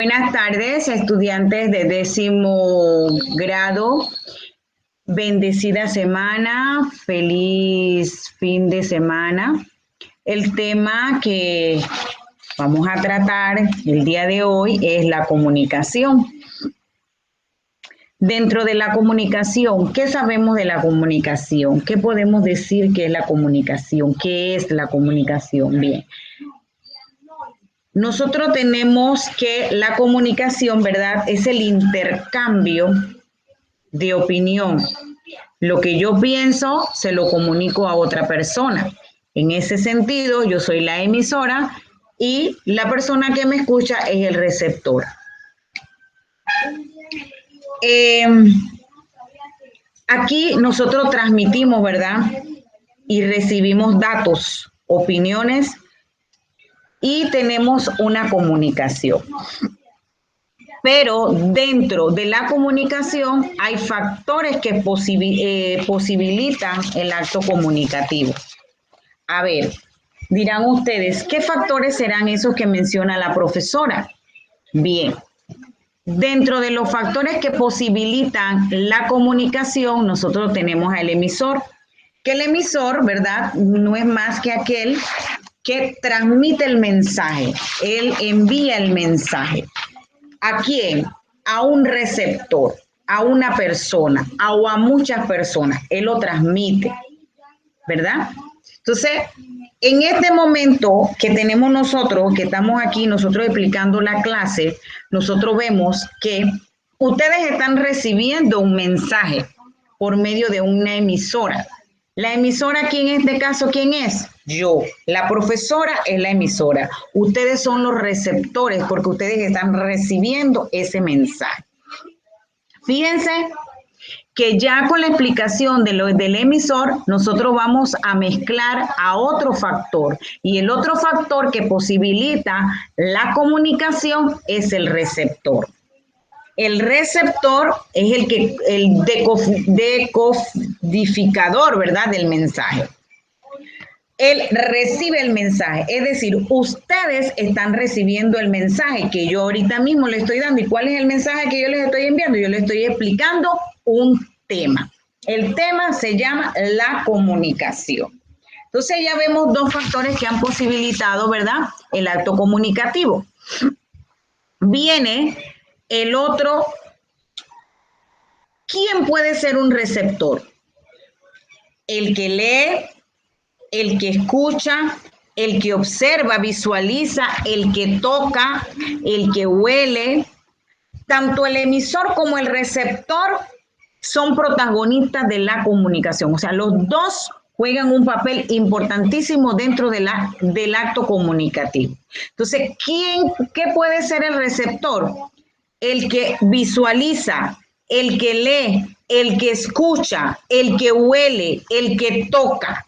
Buenas tardes, estudiantes de 10º grado. Bendecida semana, feliz fin de semana. El tema que vamos a tratar el día de hoy es la comunicación. Dentro de la comunicación, ¿qué sabemos de la comunicación? ¿Qué podemos decir que es la comunicación? ¿Qué es la comunicación? Bien. Nosotros tenemos que la comunicación, ¿verdad? Es el intercambio de opinión. Lo que yo pienso, se lo comunico a otra persona. En ese sentido, yo soy la emisora y la persona que me escucha es el receptor. Aquí nosotros transmitimos, ¿verdad? Y recibimos datos, opiniones y tenemos una comunicación. Pero dentro de la comunicación hay factores que posibilitan el acto comunicativo. A ver, dirán ustedes, ¿qué factores serán esos que menciona la profesora? Bien, dentro de los factores que posibilitan la comunicación, nosotros tenemos al emisor, que el emisor, ¿verdad? No es más que aquel que transmite el mensaje, él envía el mensaje. ¿A quién? A un receptor, a una persona, o a muchas personas. Él lo transmite, ¿verdad? Entonces, en este momento que tenemos nosotros, que estamos aquí, nosotros explicando la clase, nosotros vemos que ustedes están recibiendo un mensaje por medio de una emisora. La emisora aquí en este caso, ¿quién es? Yo. La profesora es la emisora. Ustedes son los receptores porque ustedes están recibiendo ese mensaje. Fíjense que ya con la explicación del emisor, nosotros vamos a mezclar a otro factor. Y el otro factor que posibilita la comunicación es el receptor. El receptor es el decodificador, ¿verdad?, del mensaje. Él recibe el mensaje, es decir, ustedes están recibiendo el mensaje que yo ahorita mismo le estoy dando. ¿Y cuál es el mensaje que yo les estoy enviando? Yo les estoy explicando un tema. El tema se llama la comunicación. Entonces ya vemos dos factores que han posibilitado, ¿verdad?, el acto comunicativo. Viene el otro. ¿Quién puede ser un receptor? El que lee, el que escucha, el que observa, visualiza, el que toca, el que huele. Tanto el emisor como el receptor son protagonistas de la comunicación. O sea, los dos juegan un papel importantísimo dentro del acto comunicativo. Entonces, ¿qué puede ser el receptor? El que visualiza, el que lee, el que escucha, el que huele, el que toca.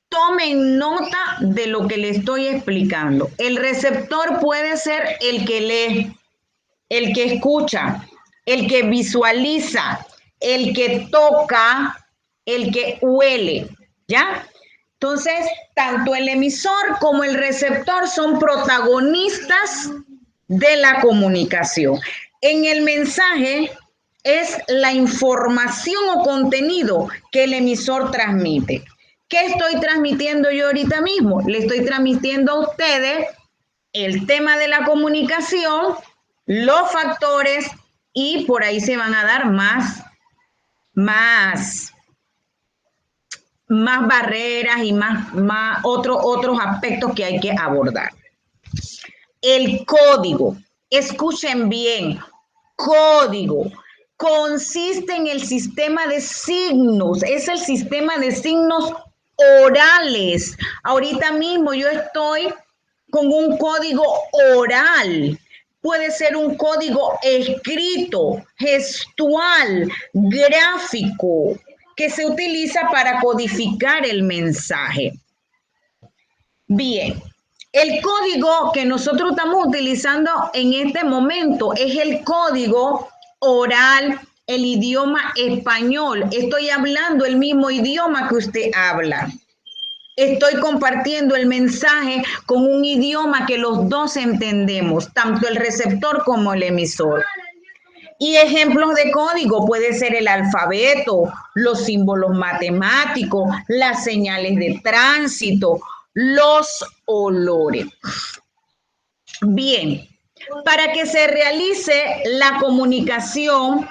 Tomen nota de lo que le estoy explicando. El receptor puede ser el que lee, el que escucha, el que visualiza, el que toca, el que huele, ¿ya? Entonces, tanto el emisor como el receptor son protagonistas de la comunicación. En el mensaje es la información o contenido que el emisor transmite. ¿Qué estoy transmitiendo yo ahorita mismo? Le estoy transmitiendo a ustedes el tema de la comunicación, los factores y por ahí se van a dar más barreras y más otros aspectos que hay que abordar. El código, escuchen bien, código consiste en el sistema de signos, es el sistema de signos orales. Ahorita mismo yo estoy con un código oral. Puede ser un código escrito, gestual, gráfico, que se utiliza para codificar el mensaje. Bien, el código que nosotros estamos utilizando en este momento es el código oral, el idioma español. Estoy hablando el mismo idioma que usted habla. Estoy compartiendo el mensaje con un idioma que los dos entendemos, tanto el receptor como el emisor. Y ejemplos de código puede ser el alfabeto, los símbolos matemáticos, las señales de tránsito, los olores. Bien, para que se realice la comunicación,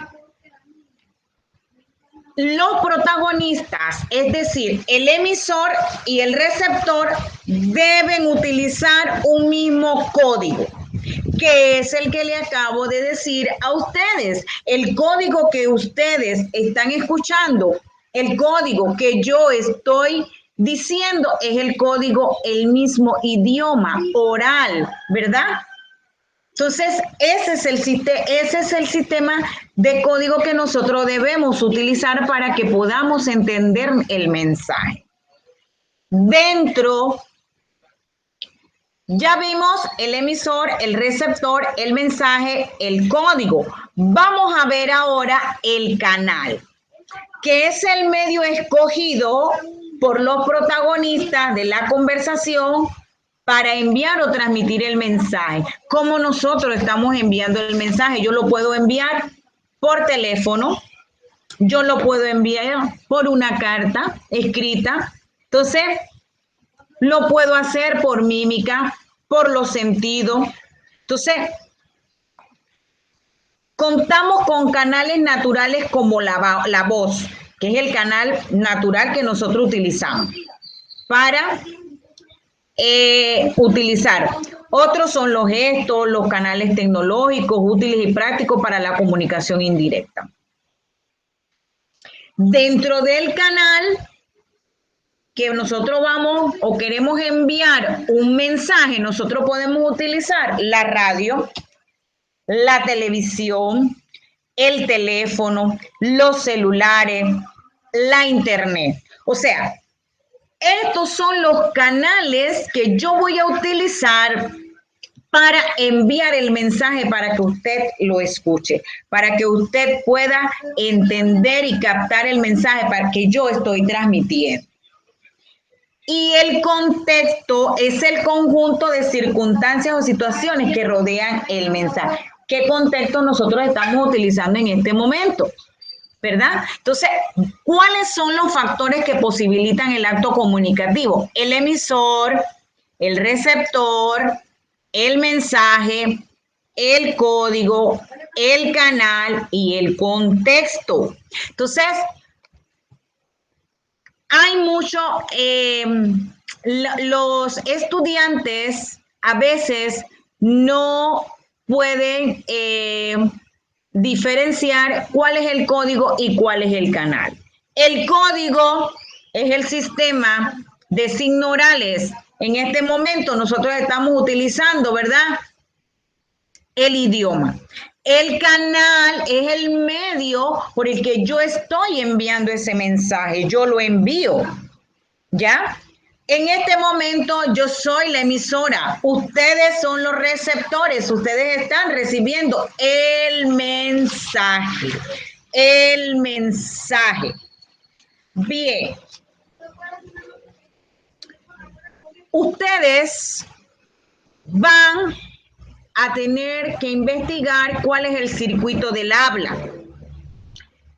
los protagonistas, es decir, el emisor y el receptor, deben utilizar un mismo código, que es el que le acabo de decir a ustedes. El código que ustedes están escuchando, el código que yo estoy diciendo es el código, el mismo idioma oral, ¿verdad? Entonces, ese es el sistema de código que nosotros debemos utilizar para que podamos entender el mensaje. Dentro, ya vimos el emisor, el receptor, el mensaje, el código. Vamos a ver ahora el canal, que es el medio escogido por los protagonistas de la conversación para enviar o transmitir el mensaje. ¿Cómo nosotros estamos enviando el mensaje? Yo lo puedo enviar por teléfono, yo lo puedo enviar por una carta escrita. Entonces, lo puedo hacer por mímica, por los sentidos. Entonces, contamos con canales naturales como la voz, que es el canal natural que nosotros utilizamos para utilizar. Otros son los gestos, los canales tecnológicos útiles y prácticos para la comunicación indirecta. Dentro del canal que nosotros vamos o queremos enviar un mensaje, nosotros podemos utilizar la radio, la televisión, el teléfono, los celulares, la internet. O sea, estos son los canales que yo voy a utilizar para enviar el mensaje para que usted lo escuche, para que usted pueda entender y captar el mensaje para que yo estoy transmitiendo. Y el contexto es el conjunto de circunstancias o situaciones que rodean el mensaje. ¿Qué contexto nosotros estamos utilizando en este momento? ¿Verdad? Entonces, ¿cuáles son los factores que posibilitan el acto comunicativo? El emisor, el receptor, el mensaje, el código, el canal y el contexto. Entonces, hay mucho, los estudiantes a veces no pueden diferenciar cuál es el código y cuál es el canal. El código es el sistema de signos orales. En este momento nosotros estamos utilizando, ¿verdad?, el idioma. El canal es el medio por el que yo estoy enviando ese mensaje. Yo lo envío, ¿ya? En este momento yo soy la emisora, ustedes son los receptores, ustedes están recibiendo el mensaje. El mensaje. Bien. Ustedes van a tener que investigar cuál es el circuito del habla.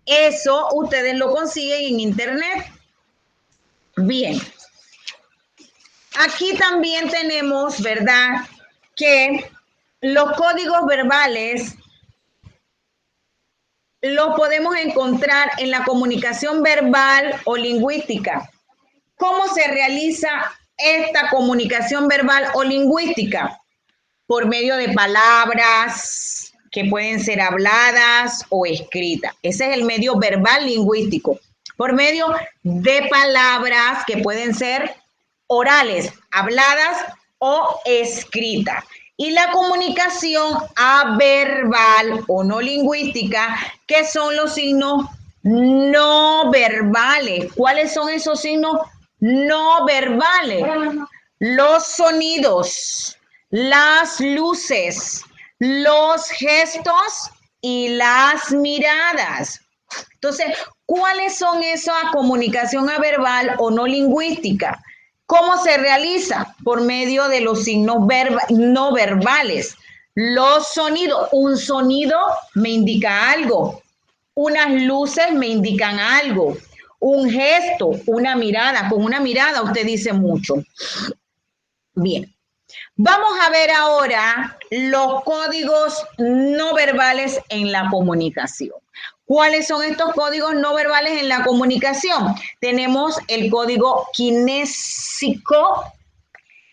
Eso ustedes lo consiguen en internet. Bien. Aquí también tenemos, ¿verdad?, que los códigos verbales los podemos encontrar en la comunicación verbal o lingüística. ¿Cómo se realiza esta comunicación verbal o lingüística? Por medio de palabras que pueden ser habladas o escritas. Ese es el medio verbal lingüístico. Por medio de palabras que pueden ser orales, habladas o escritas. Y la comunicación averbal o no lingüística, que son los signos no verbales. ¿Cuáles son esos signos no verbales? Los sonidos, las luces, los gestos y las miradas. Entonces, ¿cuáles son esa comunicación averbal o no lingüística? ¿Cómo se realiza? Por medio de los signos no verbales. Los sonidos, un sonido me indica algo, unas luces me indican algo, un gesto, una mirada, con una mirada usted dice mucho. Bien, vamos a ver ahora los códigos no verbales en la comunicación. ¿Cuáles son estos códigos no verbales en la comunicación? Tenemos el código kinésico,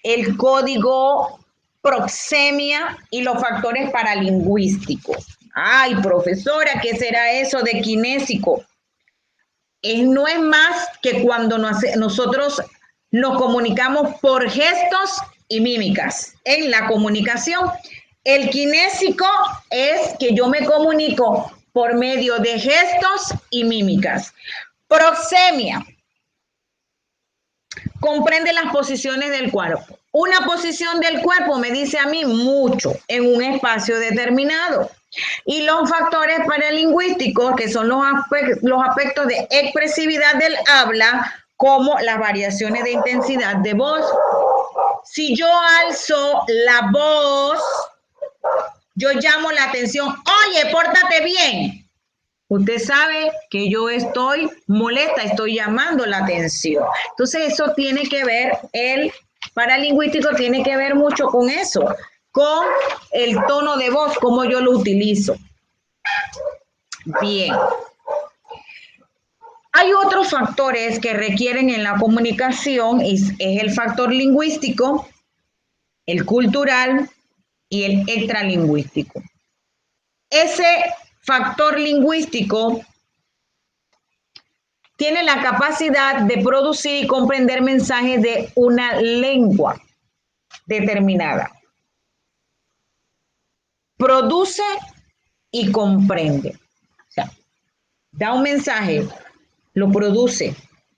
el código proxemia y los factores paralingüísticos. Ay, profesora, ¿qué será eso de kinésico? No es más que cuando nosotros nos comunicamos por gestos y mímicas. En la comunicación, el kinésico es que yo me comunico por medio de gestos y mímicas. Proxemia comprende las posiciones del cuerpo. Una posición del cuerpo me dice a mí mucho en un espacio determinado. Y los factores paralingüísticos, que son los aspectos de expresividad del habla, como las variaciones de intensidad de voz. Si yo alzo la voz, yo llamo la atención, oye, pórtate bien. Usted sabe que yo estoy molesta, estoy llamando la atención. Entonces eso tiene que ver, el paralingüístico tiene que ver mucho con eso, con el tono de voz, cómo yo lo utilizo. Bien. Hay otros factores que requieren en la comunicación, es el factor lingüístico, el cultural y el extralingüístico. Ese factor lingüístico tiene la capacidad de producir y comprender mensajes de una lengua determinada. Produce y comprende. O sea, da un mensaje, lo produce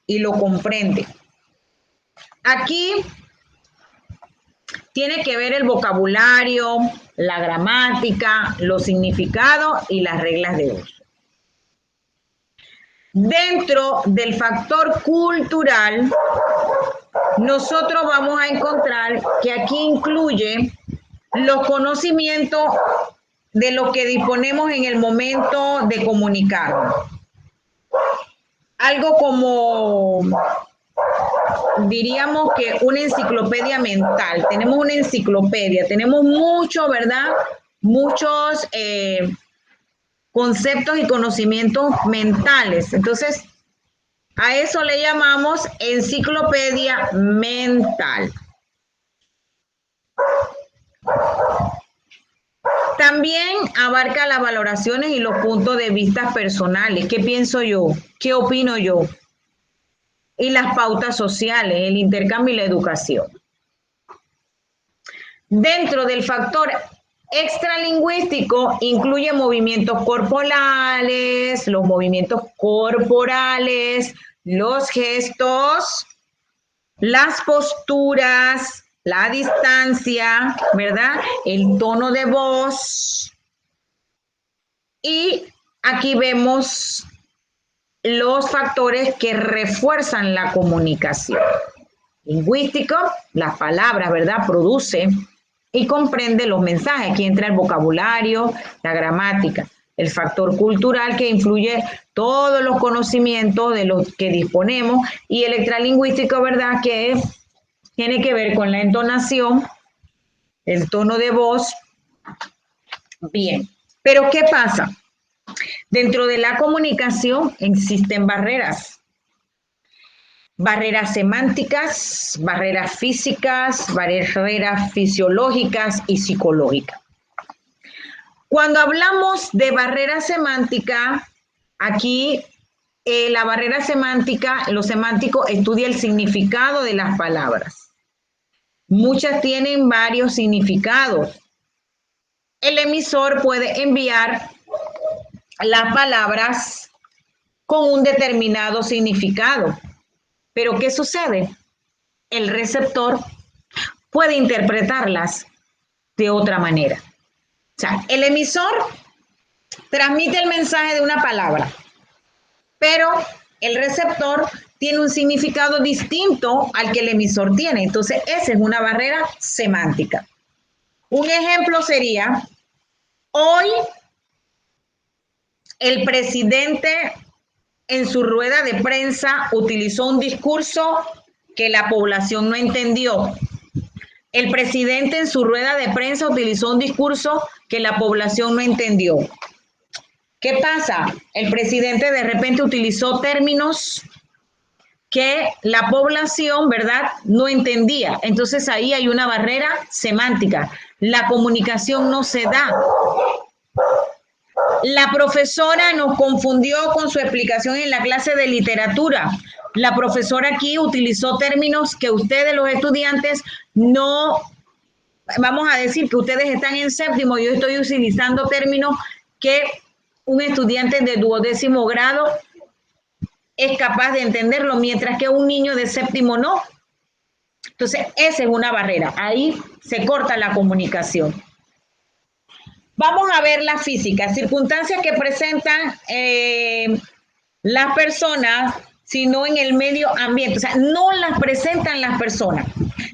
y lo comprende. Aquí tiene que ver el vocabulario, la gramática, los significados y las reglas de uso. Dentro del factor cultural, nosotros vamos a encontrar que aquí incluye los conocimientos de lo que disponemos en el momento de comunicarnos. Algo como, diríamos que una enciclopedia mental. Tenemos una enciclopedia, tenemos mucho, ¿verdad? Muchos conceptos y conocimientos mentales. Entonces, a eso le llamamos enciclopedia mental. También abarca las valoraciones y los puntos de vista personales. ¿Qué pienso yo? ¿Qué opino yo? Y las pautas sociales, el intercambio y la educación. Dentro del factor extralingüístico incluye movimientos corporales, los gestos, las posturas, la distancia, ¿verdad? El tono de voz. Y aquí vemos los factores que refuerzan la comunicación. Lingüístico, las palabras, ¿verdad? Produce y comprende los mensajes. Aquí entra el vocabulario, la gramática. El factor cultural que influye todos los conocimientos de los que disponemos y el extralingüístico, ¿verdad? Que tiene que ver con la entonación, el tono de voz. Bien, pero ¿qué pasa? Dentro de la comunicación existen barreras. Barreras semánticas, barreras físicas, barreras fisiológicas y psicológicas. Cuando hablamos de barrera semántica, aquí la barrera semántica, lo semántico estudia el significado de las palabras. Muchas tienen varios significados. El emisor puede enviar las palabras con un determinado significado. Pero ¿qué sucede? El receptor puede interpretarlas de otra manera. O sea, el emisor transmite el mensaje de una palabra, pero el receptor tiene un significado distinto al que el emisor tiene. Entonces, esa es una barrera semántica. Un ejemplo sería, hoy el presidente en su rueda de prensa utilizó un discurso que la población no entendió. El presidente en su rueda de prensa utilizó un discurso que la población no entendió. ¿Qué pasa? El presidente de repente utilizó términos que la población, ¿verdad?, no entendía. Entonces ahí hay una barrera semántica. La comunicación no se da. La profesora nos confundió con su explicación en la clase de literatura. La profesora aquí utilizó términos que ustedes, los estudiantes, no, vamos a decir que ustedes están en séptimo, yo estoy utilizando términos que un estudiante de 12º grado es capaz de entenderlo, mientras que un niño de séptimo no. Entonces, esa es una barrera. Ahí se corta la comunicación. Vamos a ver la física, circunstancias que presentan las personas, sino en el medio ambiente. O sea, no las presentan las personas,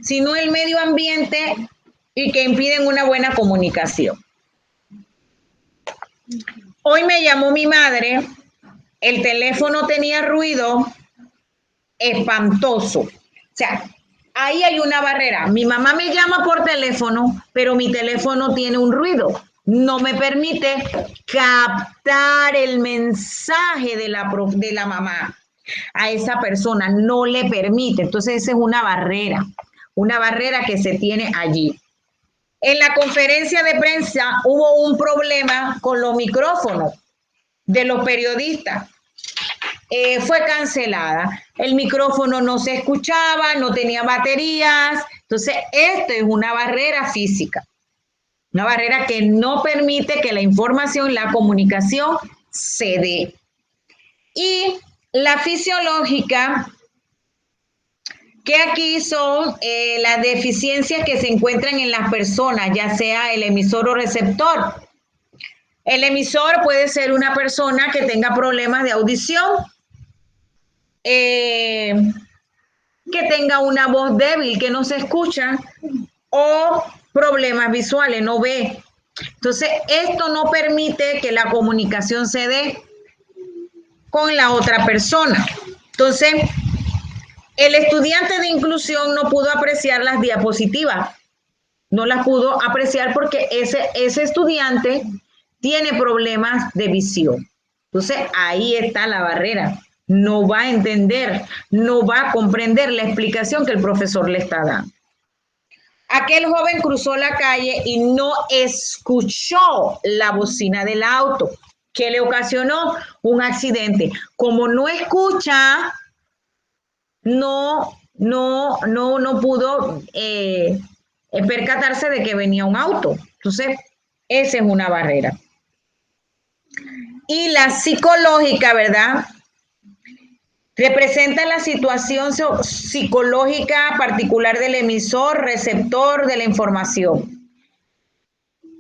sino el medio ambiente y que impiden una buena comunicación. Hoy me llamó mi madre, el teléfono tenía ruido espantoso. O sea, ahí hay una barrera. Mi mamá me llama por teléfono, pero mi teléfono tiene un ruido. No me permite captar el mensaje de la mamá a esa persona. No le permite. Entonces, esa es una barrera que se tiene allí. En la conferencia de prensa hubo un problema con los micrófonos de los periodistas. Fue cancelada. El micrófono no se escuchaba, no tenía baterías. Entonces, esto es una barrera física, una barrera que no permite que la información, la comunicación se dé. Y la fisiológica, que aquí son las deficiencias que se encuentran en las personas, ya sea el emisor o receptor. El emisor puede ser una persona que tenga problemas de audición, que tenga una voz débil, que no se escucha, o problemas visuales, no ve. Entonces, esto no permite que la comunicación se dé con la otra persona. Entonces, el estudiante de inclusión no pudo apreciar las diapositivas, no las pudo apreciar porque ese estudiante tiene problemas de visión. Entonces, ahí está la barrera. No va a entender, no va a comprender la explicación que el profesor le está dando. Aquel joven cruzó la calle y no escuchó la bocina del auto, que le ocasionó un accidente. Como no escucha, no pudo percatarse de que venía un auto. Entonces, esa es una barrera. Y la psicológica, ¿verdad? Representa la situación psicológica particular del emisor, receptor de la información.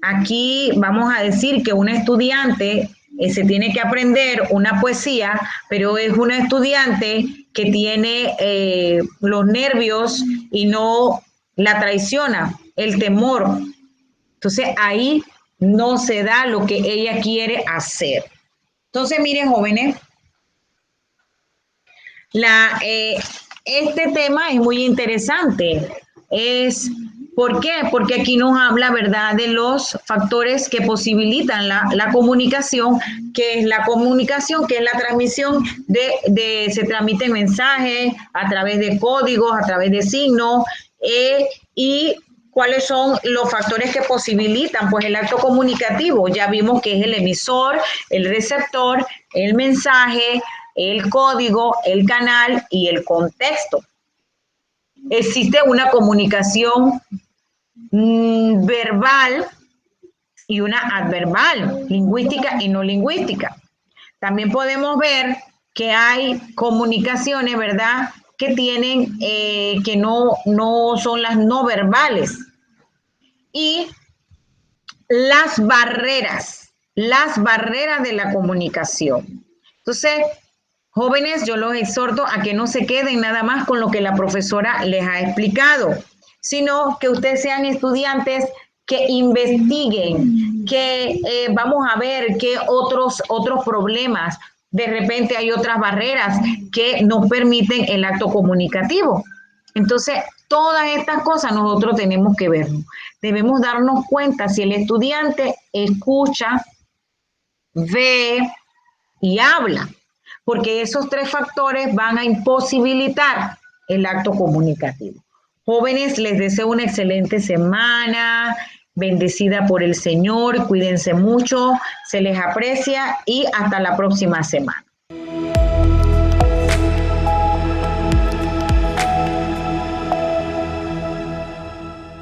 Aquí vamos a decir que un estudiante se tiene que aprender una poesía, pero es un estudiante que tiene los nervios y no la traiciona, el temor. Entonces ahí no se da lo que ella quiere hacer. Entonces, miren, jóvenes, este tema es muy interesante. ¿Por qué? Porque aquí nos habla, ¿verdad?, de los factores que posibilitan la comunicación, que es la comunicación, que es la transmisión se transmiten mensajes a través de códigos, a través de signos, y cuáles son los factores que posibilitan pues el acto comunicativo. Ya vimos que es el emisor, el receptor, el mensaje, el código, el canal y el contexto. Existe una comunicación verbal y una adverbal, lingüística y no lingüística. También podemos ver que hay comunicaciones, ¿verdad?, que tienen, que no son las no verbales. Y las barreras de la comunicación. Entonces, Jóvenes, yo los exhorto a que no se queden nada más con lo que la profesora les ha explicado, sino que ustedes sean estudiantes que investiguen, que vamos a ver qué otros problemas, de repente hay otras barreras que nos permiten el acto comunicativo. Entonces, todas estas cosas nosotros tenemos que verlo. Debemos darnos cuenta si el estudiante escucha, ve y habla, porque esos tres factores van a imposibilitar el acto comunicativo. Jóvenes, les deseo una excelente semana, bendecida por el Señor, cuídense mucho, se les aprecia y hasta la próxima semana.